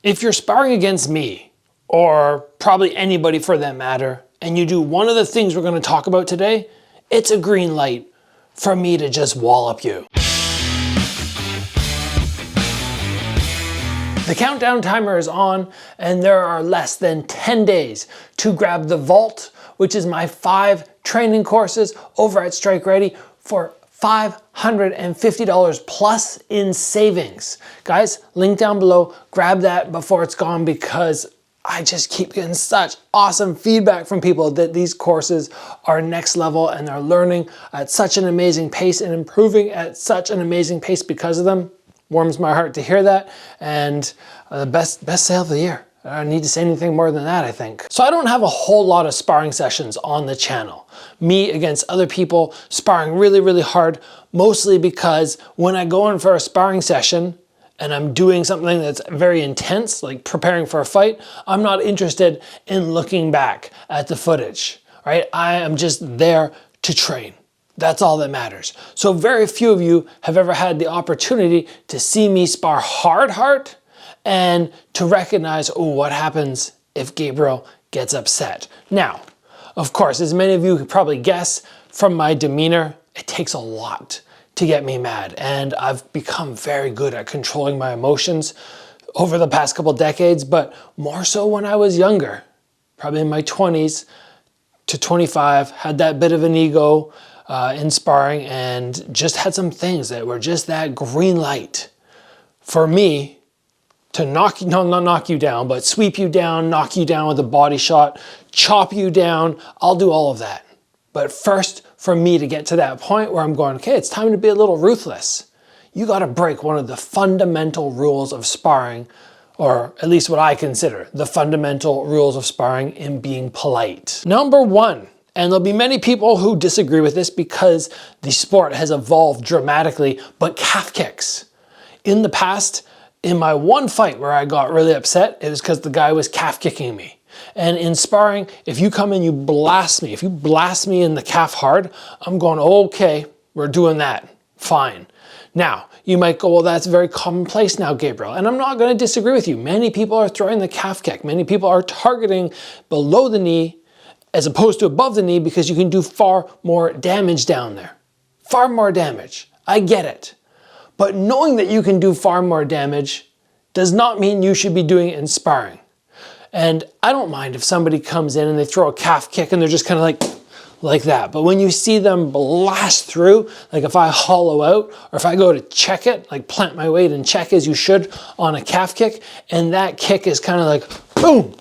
If you're sparring against me, or probably anybody for that matter, and you do one of the things we're going to talk about today, it's a green light for me to just wallop you. The countdown timer is on, and there are less than 10 days to grab the Vault, which is my 5 training courses over at Strike Ready for $550 plus in savings. Guys, link down below, grab that before it's gone, because I just keep getting such awesome feedback from people that these courses are next level and they're learning at such an amazing pace and improving at such an amazing pace because of them. Warms my heart to hear that, and the best sale of the year. I don't need to say anything more than that, I think. So I don't have a whole lot of sparring sessions on the channel. Me against other people, sparring really, really hard, mostly because when I go in for a sparring session and I'm doing something that's very intense, like preparing for a fight, I'm not interested in looking back at the footage, right? I am just there to train. That's all that matters. So very few of you have ever had the opportunity to see me spar hard, and to recognize, oh, what happens if Gabriel gets upset? Now, of course, as many of you could probably guess from my demeanor, it takes a lot to get me mad. And I've become very good at controlling my emotions over the past couple decades, but more so when I was younger, probably in my 20s to 25, had that bit of an ego in sparring and just had some things that were just that green light for me to not knock you down, but sweep you down, knock you down with a body shot, chop you down. I'll do all of that. But first, for me to get to that point where I'm going, okay, it's time to be a little ruthless. You got to break one of the fundamental rules of sparring, or at least what I consider the fundamental rules of sparring in being polite. Number 1, and there'll be many people who disagree with this because the sport has evolved dramatically, but calf kicks. In the past, in my one fight where I got really upset, it was because the guy was calf kicking me. And in sparring, if you come in, you blast me. If you blast me in the calf hard, I'm going, okay, we're doing that, fine. Now, you might go, well, that's very commonplace now, Gabriel. And I'm not going to disagree with you. Many people are throwing the calf kick. Many people are targeting below the knee as opposed to above the knee because you can do far more damage down there. Far more damage. I get it. But knowing that you can do far more damage does not mean you should be doing it in sparring. And I don't mind if somebody comes in and they throw a calf kick and they're just kind of like that. But when you see them blast through, like if I hollow out or if I go to check it, like plant my weight and check as you should on a calf kick, and that kick is kind of like, boom.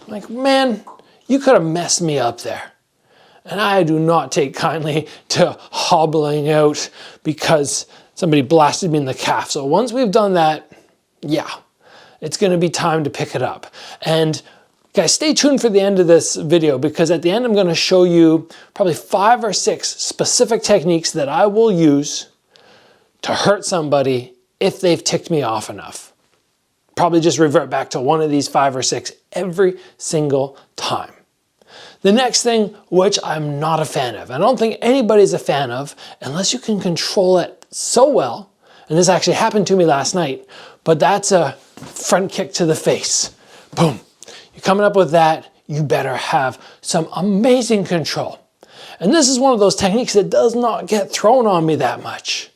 I'm like, man, you could have messed me up there. And I do not take kindly to hobbling out because somebody blasted me in the calf. So once we've done that, yeah, it's going to be time to pick it up. And guys, stay tuned for the end of this video, because at the end I'm going to show you probably 5 or 6 specific techniques that I will use to hurt somebody if they've ticked me off enough. Probably just revert back to one of these 5 or 6 every single time. The next thing, which I'm not a fan of, I don't think anybody's a fan of unless you can control it so well, and this actually happened to me last night, but that's a front kick to the face. Boom. You're coming up with that, you better have some amazing control. And this is one of those techniques that does not get thrown on me that much.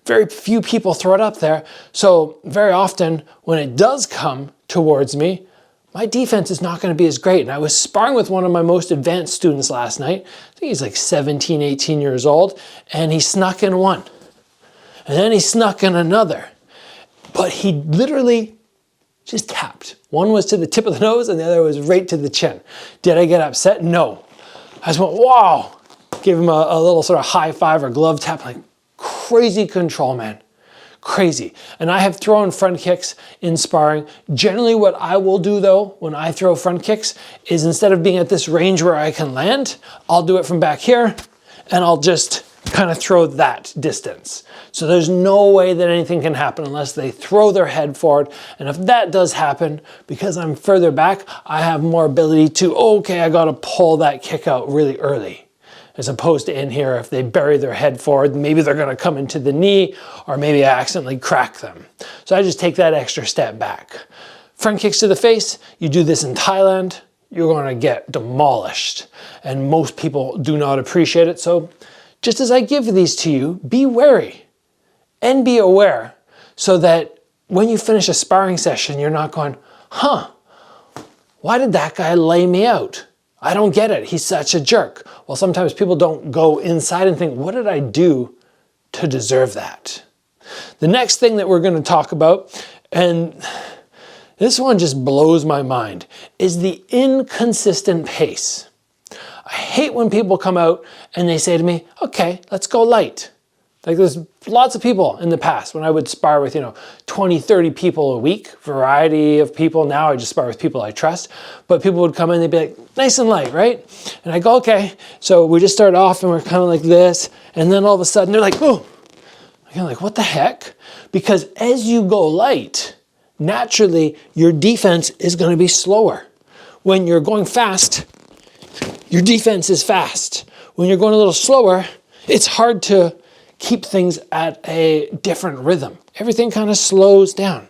Very few people throw it up there, so very often when it does come towards me, my defense is not going to be as great. And I was sparring with one of my most advanced students last night. I think he's like 17, 18 years old, and he snuck in one. And then he snuck in another. But he literally just tapped. One was to the tip of the nose and the other was right to the chin. Did I get upset? No. I just went, wow. Give him a little sort of high five or glove tap. Like, crazy control, man. Crazy. And I have thrown front kicks in sparring. Generally what I will do though, when I throw front kicks, is instead of being at this range where I can land, I'll do it from back here and I'll just kind of throw that distance. So there's no way that anything can happen unless they throw their head forward. And if that does happen, because I'm further back, I have more ability to, okay, I got to pull that kick out really early. As opposed to in here, if they bury their head forward, maybe they're going to come into the knee, or maybe I accidentally crack them. So I just take that extra step back. Front kicks to the face, you do this in Thailand, you're gonna get demolished. And most people do not appreciate it. So just as I give these to you, be wary and be aware so that when you finish a sparring session, you're not going, huh, why did that guy lay me out? I don't get it, he's such a jerk. Well, sometimes people don't go inside and think, what did I do to deserve that? The next thing that we're gonna talk about, and this one just blows my mind, is the inconsistent pace. I hate when people come out and they say to me, okay, let's go light. Like there's lots of people in the past when I would spar with, 20, 30 people a week, variety of people. Now I just spar with people I trust. But people would come in, they'd be like, nice and light, right? And I go, okay. So we just start off and we're kind of like this. And then all of a sudden they're like, oh, you're like, what the heck? Because as you go light, naturally your defense is going to be slower. When you're going fast, your defense is fast. When you're going a little slower, it's hard to keep things at a different rhythm. Everything kind of slows down.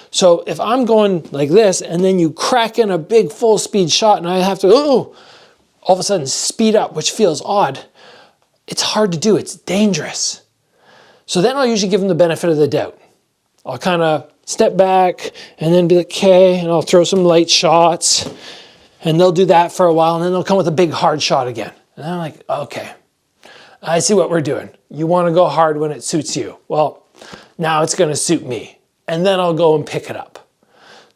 So if I'm going like this and then you crack in a big full speed shot and I have to, all of a sudden speed up, which feels odd, it's hard to do, it's dangerous. So then I'll usually give them the benefit of the doubt. I'll kind of step back and then be like, okay, and I'll throw some light shots and they'll do that for a while and then they'll come with a big hard shot again. And I'm like, okay, I see what we're doing. You want to go hard when it suits you. Well, now it's going to suit me. And then I'll go and pick it up.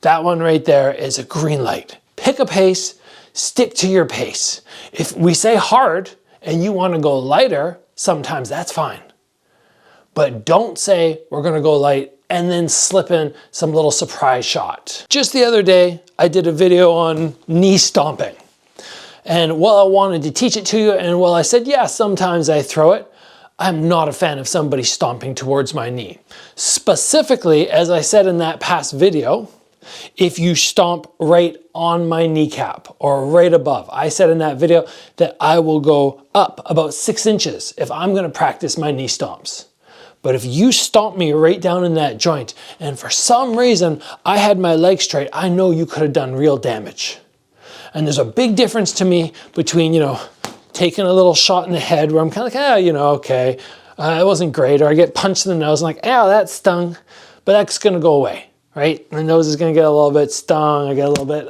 That one right there is a green light. Pick a pace, stick to your pace. If we say hard and you want to go lighter, sometimes that's fine. But don't say we're going to go light and then slip in some little surprise shot. Just the other day, I did a video on knee stomping. And while I wanted to teach it to you, and while I said, yeah, sometimes I throw it, I'm not a fan of somebody stomping towards my knee. Specifically, as I said in that past video, if you stomp right on my kneecap or right above, I said in that video that I will go up about 6 inches if I'm gonna practice my knee stomps. But if you stomp me right down in that joint, and for some reason I had my leg straight, I know you could have done real damage. And there's a big difference to me between, taking a little shot in the head where I'm kind of like, okay, it wasn't great. Or I get punched in the nose and like, that stung, but that's going to go away, right? My nose is going to get a little bit stung. I get a little bit,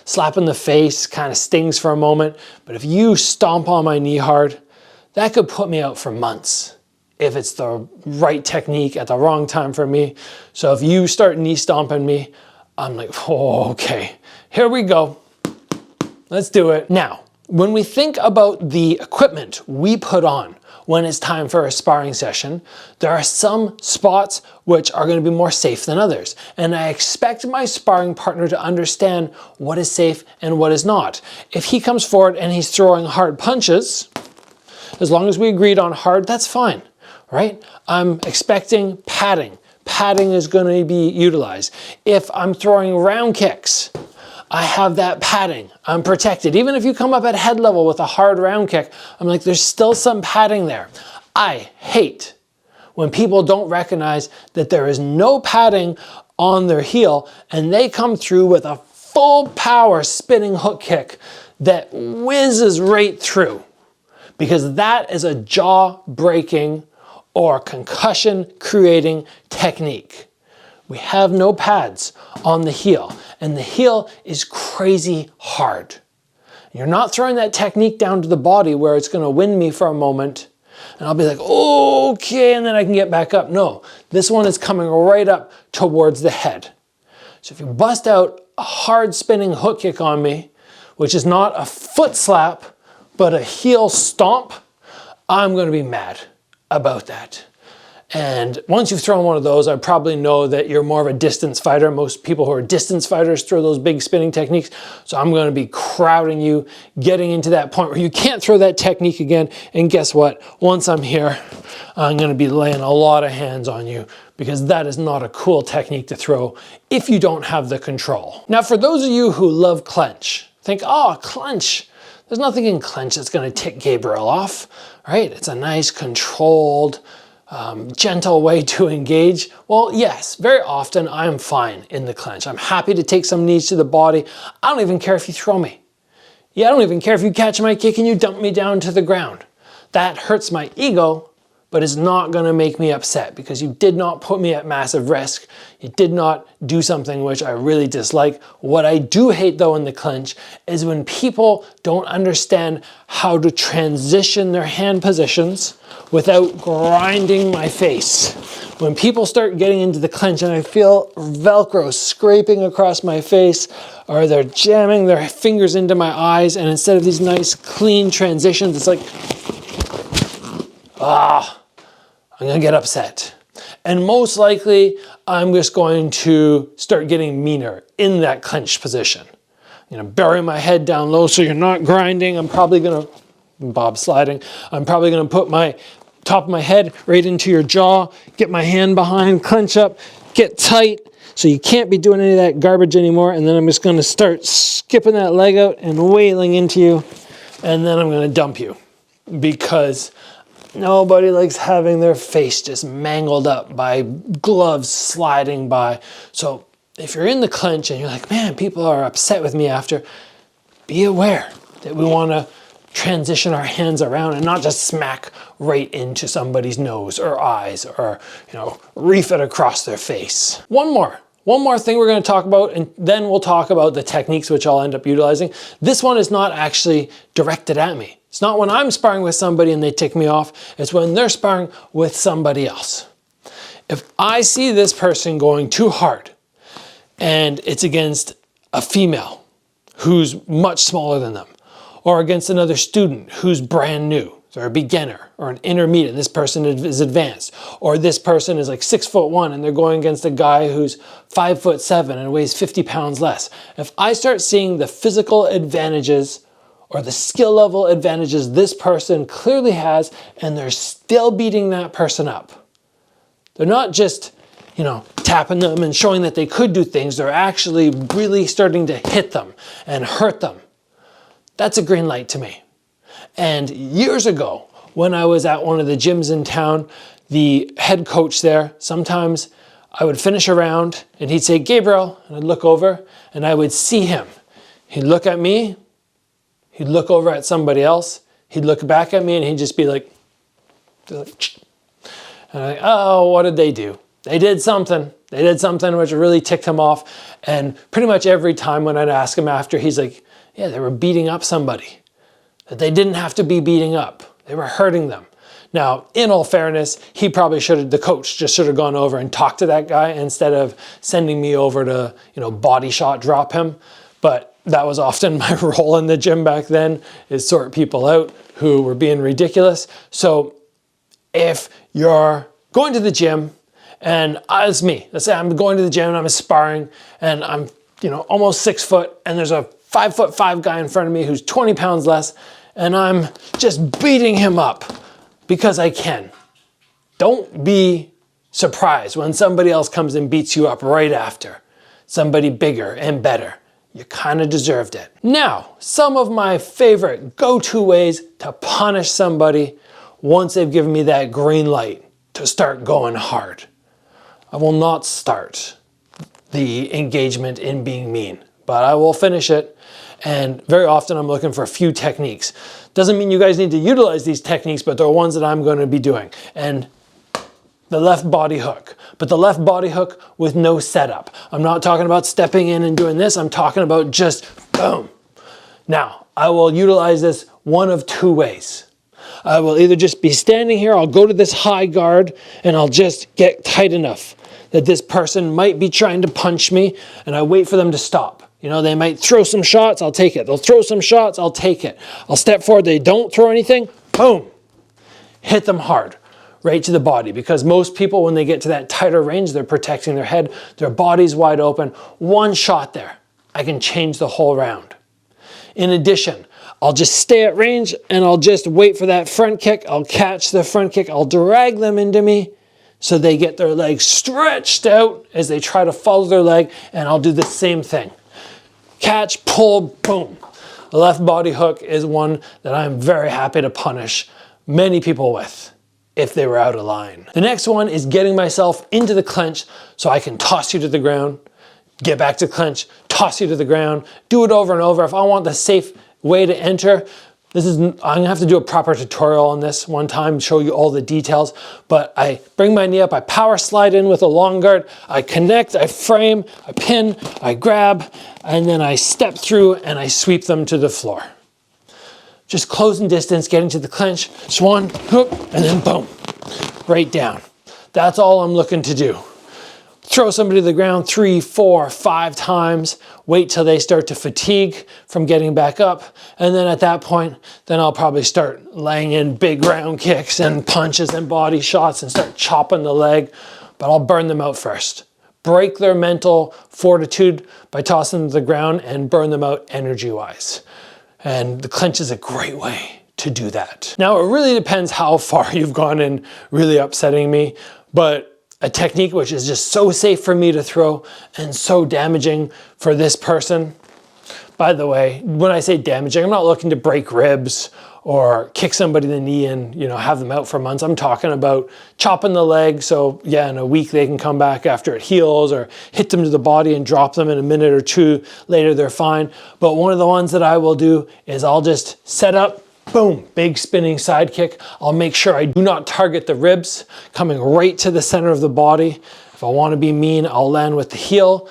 slap in the face, kind of stings for a moment. But if you stomp on my knee hard, that could put me out for months if it's the right technique at the wrong time for me. So if you start knee stomping me, I'm like, oh, okay, here we go. Let's do it. Now, when we think about the equipment we put on when it's time for a sparring session, there are some spots which are going to be more safe than others. And I expect my sparring partner to understand what is safe and what is not. If he comes forward and he's throwing hard punches, as long as we agreed on hard, that's fine, right? I'm expecting padding. Padding is going to be utilized. If I'm throwing round kicks, I have that padding, I'm protected. Even if you come up at head level with a hard round kick, I'm like, there's still some padding there. I hate when people don't recognize that there is no padding on their heel and they come through with a full power spinning hook kick that whizzes right through, because that is a jaw breaking or concussion creating technique. We have no pads on the heel, and the heel is crazy hard. You're not throwing that technique down to the body where it's going to win me for a moment, and I'll be like, okay, and then I can get back up. No, this one is coming right up towards the head. So if you bust out a hard spinning hook kick on me, which is not a foot slap, but a heel stomp, I'm going to be mad about that. And once you've thrown one of those, I probably know that you're more of a distance fighter. Most people who are distance fighters throw those big spinning techniques. So I'm going to be crowding you, getting into that point where you can't throw that technique again. And guess what? Once I'm here, I'm going to be laying a lot of hands on you, because that is not a cool technique to throw if you don't have the control. Now, for those of you who love clench, think, oh, clench. There's nothing in clench that's going to tick Gabriel off, right? It's a nice controlled gentle way to engage? Well, yes, very often I'm fine in the clinch. I'm happy to take some knees to the body. I don't even care if you throw me. Yeah, I don't even care if you catch my kick and you dump me down to the ground. That hurts my ego, but it's not gonna make me upset because you did not put me at massive risk. You did not do something which I really dislike. What I do hate though in the clinch is when people don't understand how to transition their hand positions without grinding my face. When people start getting into the clinch and I feel Velcro scraping across my face, or they're jamming their fingers into my eyes, and instead of these nice clean transitions, it's like, I'm gonna get upset. And most likely, I'm just going to start getting meaner in that clenched position. You know, bury my head down low so you're not grinding. I'm probably gonna, bob sliding, I'm probably gonna put my top of my head right into your jaw, get my hand behind, clench up, get tight, so you can't be doing any of that garbage anymore. And then I'm just gonna start skipping that leg out and wailing into you. And then I'm gonna dump you because nobody likes having their face just mangled up by gloves sliding by. So if you're in the clinch and you're like, man, people are upset with me after, be aware that we wanna transition our hands around and not just smack right into somebody's nose or eyes or, you know, reef it across their face. One more thing we're gonna talk about, and then we'll talk about the techniques which I'll end up utilizing. This one is not actually directed at me. It's not when I'm sparring with somebody and they tick me off, it's when they're sparring with somebody else. If I see this person going too hard and it's against a female who's much smaller than them, or against another student who's brand new, or a beginner, or an intermediate, and this person is advanced, or this person is like 6'1" and they're going against a guy who's 5'7" and weighs 50 pounds less. If I start seeing the physical advantages or the skill level advantages this person clearly has, and they're still beating that person up. They're not just, you know, tapping them and showing that they could do things, they're actually really starting to hit them and hurt them. That's a green light to me. And years ago, when I was at one of the gyms in town, the head coach there, sometimes I would finish a round and he'd say, Gabriel, and I'd look over and I would see him. He'd look at me, he'd look over at somebody else, he'd look back at me and he'd just be like, and I'm like, oh, what did they do? They did something. They did something which really ticked him off. And pretty much every time when I'd ask him after, he's like, yeah, they were beating up somebody that they didn't have to be beating up. They were hurting them. Now, in all fairness, he probably should have, the coach just should have gone over and talked to that guy instead of sending me over to, you know, body shot drop him. But that was often my role in the gym back then, is sort people out who were being ridiculous. So if you're going to the gym, and it's me, let's say I'm going to the gym and I'm sparring and I'm, you know, almost 6 foot and there's a 5'5" guy in front of me who's 20 pounds less, and I'm just beating him up because I can. Don't be surprised when somebody else comes and beats you up right after. Somebody bigger and better. You kind of deserved it. Now, some of my favorite go-to ways to punish somebody once they've given me that green light to start going hard. I will not start the engagement in being mean, but I will finish it. And very often I'm looking for a few techniques. Doesn't mean you guys need to utilize these techniques, but they're ones that I'm going to be doing. And the left body hook, but the left body hook with no setup. I'm not talking about stepping in and doing this. I'm talking about just boom. Now, I will utilize this one of two ways. I will either just be standing here, I'll go to this high guard, and I'll just get tight enough that this person might be trying to punch me, and I wait for them to stop. You know, they might throw some shots, I'll take it. They'll throw some shots, I'll take it. I'll step forward, they don't throw anything, boom. Hit them hard, right to the body. Because most people, when they get to that tighter range, they're protecting their head, their body's wide open. One shot there, I can change the whole round. In addition, I'll just stay at range and I'll just wait for that front kick. I'll catch the front kick, I'll drag them into me so they get their legs stretched out as they try to follow their leg, and I'll do the same thing. Catch, pull, boom. The left body hook is one that I'm very happy to punish many people with. if they were out of line. The next one is getting myself into the clinch so I can toss you to the ground, get back to clinch, toss you to the ground, do it over and over. If I want the safe way to enter, I'm gonna have to do a proper tutorial on this one time, show you all the details, but I bring my knee up, I power slide in with a long guard, I connect, I frame, I pin, I grab, and then I step through and I sweep them to the floor. Just closing distance, getting to the clinch, swan, hook, and then boom, right down. That's all I'm looking to do. Throw somebody to the ground 3, 4, 5 times, wait till they start to fatigue from getting back up, and then at that point, then I'll probably start laying in big round kicks and punches and body shots and start chopping the leg, but I'll burn them out first. Break their mental fortitude by tossing them to the ground and burn them out energy-wise. And the clinch is a great way to do that. Now, it really depends how far you've gone in really upsetting me, but a technique which is just so safe for me to throw and so damaging for this person. By the way, when I say damaging, I'm not looking to break ribs or kick somebody in the knee and, you know, have them out for months. I'm talking about chopping the leg. So yeah, in a week they can come back after it heals, or hit them to the body and drop them in a minute or two later, they're fine. But one of the ones that I will do is I'll just set up, boom, big spinning side kick. I'll make sure I do not target the ribs, coming right to the center of the body. If I want to be mean, I'll land with the heel,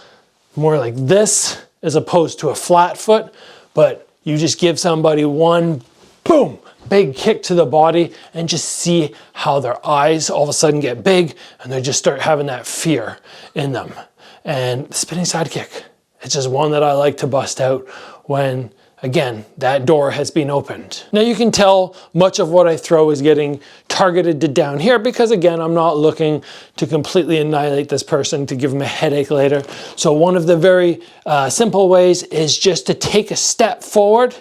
more like this as opposed to a flat foot. But you just give somebody one, boom, big kick to the body, and just see how their eyes all of a sudden get big and they just start having that fear in them. And the spinning side kick, it's just one that I like to bust out when, again, that door has been opened. Now you can tell much of what I throw is getting targeted to down here because, again, I'm not looking to completely annihilate this person to give them a headache later. So one of the very simple ways is just to take a step forward.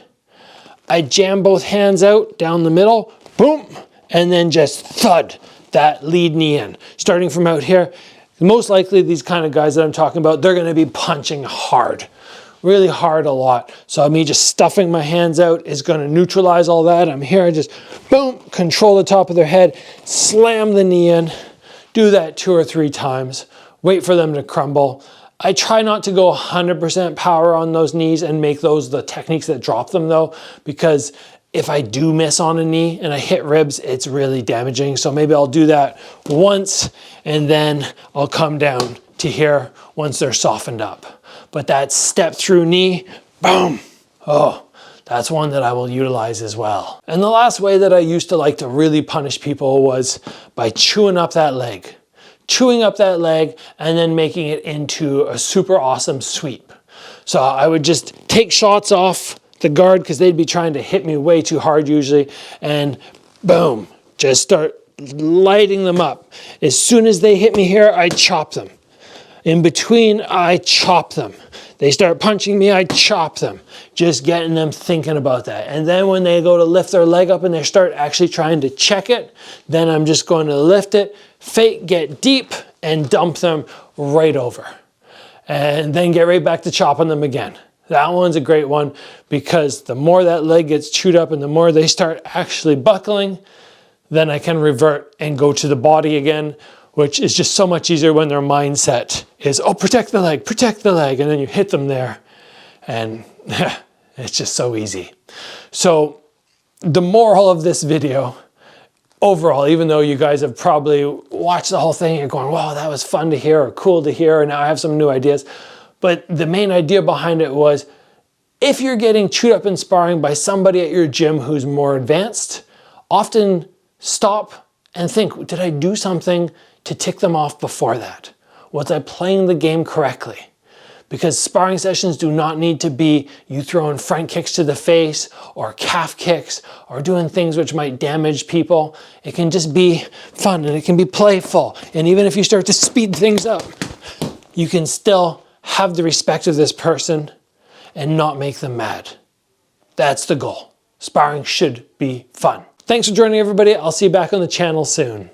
I jam both hands out down the middle, boom, and then just thud that lead knee in. Starting from out here, most likely these kind of guys that I'm talking about, they're gonna be punching hard. Really hard a lot. So me just stuffing my hands out is going to neutralize all that. I'm here, I just boom, control the top of their head, slam the knee in, do that 2 or 3 times, wait for them to crumble. I try not to go 100% power on those knees and make those the techniques that drop them though, because if I do miss on a knee and I hit ribs, it's really damaging. So maybe I'll do that once and then I'll come down to here once they're softened up. But that step through knee, boom, oh, that's one that I will utilize as well. And the last way that I used to like to really punish people was by chewing up that leg. Chewing up that leg and then making it into a super awesome sweep. So I would just take shots off the guard because they'd be trying to hit me way too hard usually, and boom, just start lighting them up. As soon as they hit me here, I chop them. In between, I chop them. They start punching me, I chop them. Just getting them thinking about that. And then when they go to lift their leg up and they start actually trying to check it, then I'm just going to lift it, fake, get deep, and dump them right over. And then get right back to chopping them again. That one's a great one because the more that leg gets chewed up and the more they start actually buckling, then I can revert and go to the body again, which is just so much easier when their mindset is, oh, protect the leg, and then you hit them there, and it's just so easy. So the moral of this video, overall, even though you guys have probably watched the whole thing, you're going, wow, that was fun to hear or cool to hear, and now I have some new ideas, but the main idea behind it was, if you're getting chewed up in sparring by somebody at your gym who's more advanced, often stop and think, did I do something to tick them off before that? Was I playing the game correctly? Because sparring sessions do not need to be you throwing front kicks to the face or calf kicks or doing things which might damage people. It can just be fun and it can be playful. And even if you start to speed things up, you can still have the respect of this person and not make them mad. That's the goal. Sparring should be fun. Thanks for joining, everybody. I'll see you back on the channel soon.